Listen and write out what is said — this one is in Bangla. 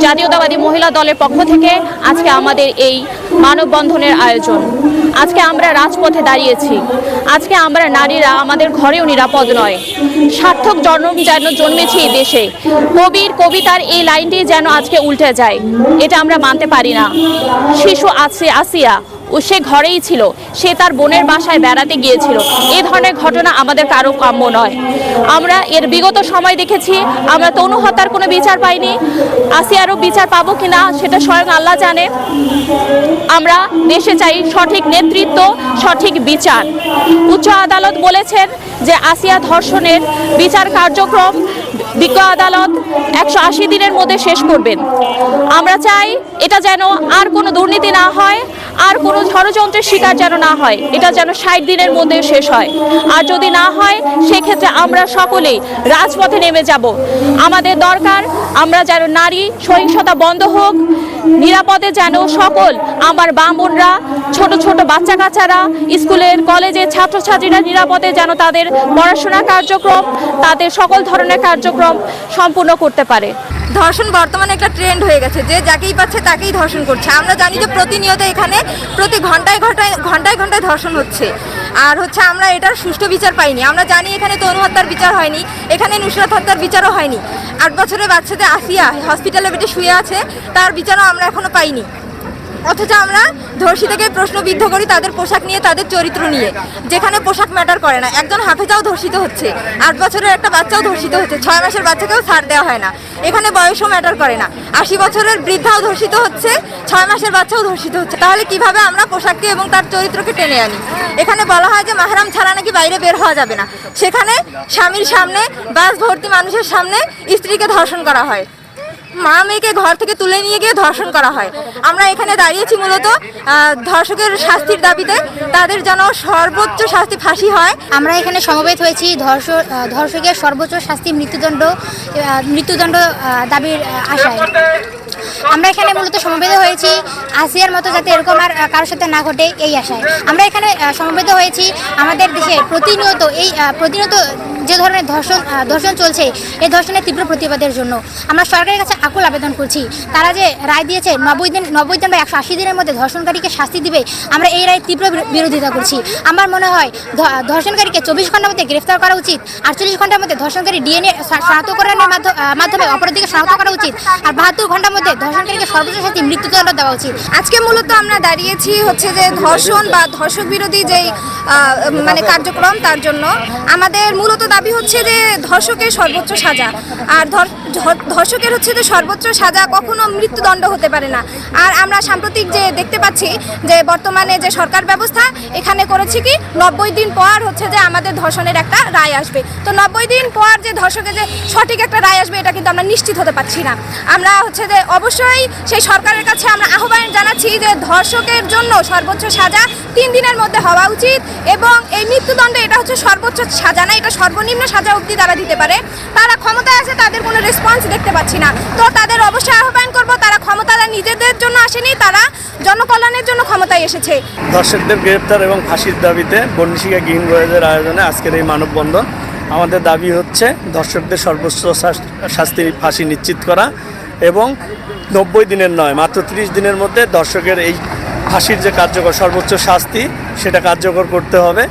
জাতীয়তাবাদী মহিলা দলের পক্ষ থেকে আজকে আমাদের এই মানববন্ধনের আয়োজন। আজকে আমরা রাজপথে দাঁড়িয়েছি। আজকে আমরা নারীরা আমাদের ঘরেও নিরাপদ নয়। সার্থক জন্ম যেন জন্মেছে এই দেশে, কবির কবিতার এই লাইনটি যেন আজকে উল্টে যায়, এটা আমরা মানতে পারি না। শিশু আসিয়া ও সে ঘরেই ছিল, সে তার বোনের বাসায় বেড়াতে গিয়েছিল। এই ধরনের ঘটনা আমাদের কারো কাম্য নয়। আমরা এর বিগত সময় দেখেছি, আমরা তনু হত্যার কোনো বিচার পাইনি। আসিয়ারও বিচার পাবো কিনা সেটা স্বয়ং আল্লাহ জানে। আমরা দেশে চাই সঠিক নেতৃত্ব, সঠিক বিচার। উচ্চ আদালত বলেছেন যে আসিয়া ধর্ষণের বিচার কার্যক্রম বিজ্ঞ আদালত 180 দিনের মধ্যে শেষ করবেন। আমরা চাই এটা যেন আর কোনো দুর্নীতি না হয়, আর কোনো ষড়যন্ত্রের শিকার যেন না হয়, এটা যেন 60 দিনের মধ্যে শেষ হয়। আর যদি না হয় সেক্ষেত্রে আমরা সকলেই রাজপথে নেমে যাব। আমাদের দরকার আমরা যেন নারী সহিংসতা বন্ধ হোক, নিরাপদে যেন সকল আমার বোনরা, ছোট ছোট বাচ্চা কাচ্চারা, স্কুলের কলেজের ছাত্রছাত্রীরা নিরাপদে যেন তাদের পড়াশোনা কার্যক্রম, তাদের সকল ধরনের কার্যক্রম সম্পূর্ণ করতে পারে। ধর্ষণ বর্তমানে একটা ট্রেন্ড হয়ে গেছে, যে যাকেই পাচ্ছে তাকেই ধর্ষণ করছে। আমরা জানি যে প্রতিনিয়ত এখানে প্রতি ঘন্টায় ঘন্টায় ধর্ষণ হচ্ছে। আর আমরা এটার সুষ্ঠু বিচার পাইনি। আমরা জানি এখানে তনু হত্যার বিচার হয়নি, এখানে নুসরাত হত্যার বিচারও হয়নি। 8 বছরের বাচ্চাদের আসিয়া হসপিটালে বেডে শুয়ে আছে, তার বিচারও আমরা এখনো পাইনি। অথচ আমরা ধর্ষিতাকে প্রশ্নবিদ্ধ করি তাদের পোশাক নিয়ে, তাদের চরিত্র নিয়ে, যেখানে পোশাক ম্যাটার করে না। একজন হাফেজাও ধর্ষিত হচ্ছে, 8 বছরের একটা বাচ্চাও ধর্ষিত হচ্ছে, 6 মাসের বাচ্চাকেও ছাড় দেওয়া হয় না। এখানে বয়সও ম্যাটার করে না। 80 বছরের বৃদ্ধাও ধর্ষিত হচ্ছে, 6 মাসের বাচ্চাও ধর্ষিত হচ্ছে। তাহলে কিভাবে আমরা পোশাককে এবং তার চরিত্রকে টেনে আনি? এখানে বলা হয় যে মাহরাম ছাড়া নাকি বাইরে বের হওয়া যাবে না, সেখানে স্বামীর সামনে, বাস ভর্তি মানুষের সামনে স্ত্রীকে ধর্ষণ করা হয়, মা মেয়েকে ঘর থেকে তুলে নিয়ে গিয়ে ধর্ষণ করা হয়। আমরা এখানে দাঁড়িয়েছি মূলত ধর্ষকের শাস্তির দাবিতে, তাদের যেন সর্বোচ্চ শাস্তি ফাঁসি হয়। আমরা এখানে সমবেত হয়েছি ধর্ষকের সর্বোচ্চ শাস্তি মৃত্যুদণ্ড দাবির আশায়। আমরা এখানে মূলত সমবেত হয়েছি আসিয়ার মতো যাতে এরকম আর কারোর সাথে না ঘটে এই আশায়। আমরা এখানে সমবেত হয়েছি আমাদের দেশে প্রতিনিয়ত যে ধরনের ধর্ষণ চলছে, এই ধর্ষণের তীব্র প্রতিবাদের জন্য আমরা সরকারের কাছে আকুল আবেদন করছি। তারা যে রায় দিয়েছে 90 দিন বা 180 দিনের মধ্যে ধর্ষণকারীকে শাস্তি দিবে, আমরা এই রায়ের তীব্র বিরোধিতা করছি। আমার মনে হয় ধর্ষণকারীকে 24 ঘন্টার মধ্যে গ্রেফতার করা উচিত, 48 ঘন্টার মধ্যে ধর্ষণকারী ডিএনএ শনাক্তকরণের মাধ্যমে অপরাধীকে শনাক্ত করা উচিত, আর 72 ঘন্টার মধ্যে ধর্ষণকারীকে সর্বোচ্চ শাস্তি মৃত্যুদণ্ড দেওয়া উচিত। আজকে মূলত আমরা দাঁড়িয়েছি যে ধর্ষণ বা ধর্ষক বিরোধী যেই কার্যক্রম, তার জন্য আমাদের মূলত দাবি হচ্ছে যে ধর্ষকের সর্বোচ্চ সাজা। আর ধর্ষকের যে সর্বোচ্চ সাজা কখনো মৃত্যুদণ্ড হতে পারে না। আর আমরা সাম্প্রতিক যে দেখতে পাচ্ছি যে বর্তমানে যে সরকার ব্যবস্থা এখানে করেছে কি 90 দিন পর যে আমাদের ধর্ষণের একটা রায় আসবে। তো 90 দিন পর যে ধর্ষকের যে সঠিক একটা রায় আসবে এটা কিন্তু আমরা নিশ্চিত হতে পারছি না। আমরা যে অবশ্যই সেই সরকারের কাছে আমরা আহ্বান জানাচ্ছি যে ধর্ষকের জন্য সর্বোচ্চ সাজা 3 দিনের মধ্যে হওয়া উচিত, এবং এই মৃত্যুদণ্ড এটা সর্বোচ্চ সাজা না, এটা সর্বনিম্ন সাজা অবধি তারা দিতে পারে। তারা ক্ষমতায় আছে, তাদের কোনো রেসপন্স দেখতে পাচ্ছি না। তো তাদের অবশ্যই আহ্বান করব, তারা ক্ষমতাটা নিজেদের জন্য আসেনি, তারা জনকল্যাণের জন্য ক্ষমতায় এসেছে। ধর্ষকদের গ্রেপ্তার এবং ফাঁসির দাবিতে বন্নিশিকা গ্রিন বয়েজের আয়োজনে আজকের এই মানববন্ধন। আমাদের দাবি হচ্ছে ধর্ষকদের সর্বোচ্চ শাস্তির ফাঁসি নিশ্চিত করা, এবং 90 দিনের নয়, মাত্র 30 দিনের মধ্যে ধর্ষকের এই ফাঁসির যে কার্যকর সর্বোচ্চ শাস্তি সেটা কার্যকর করতে হবে।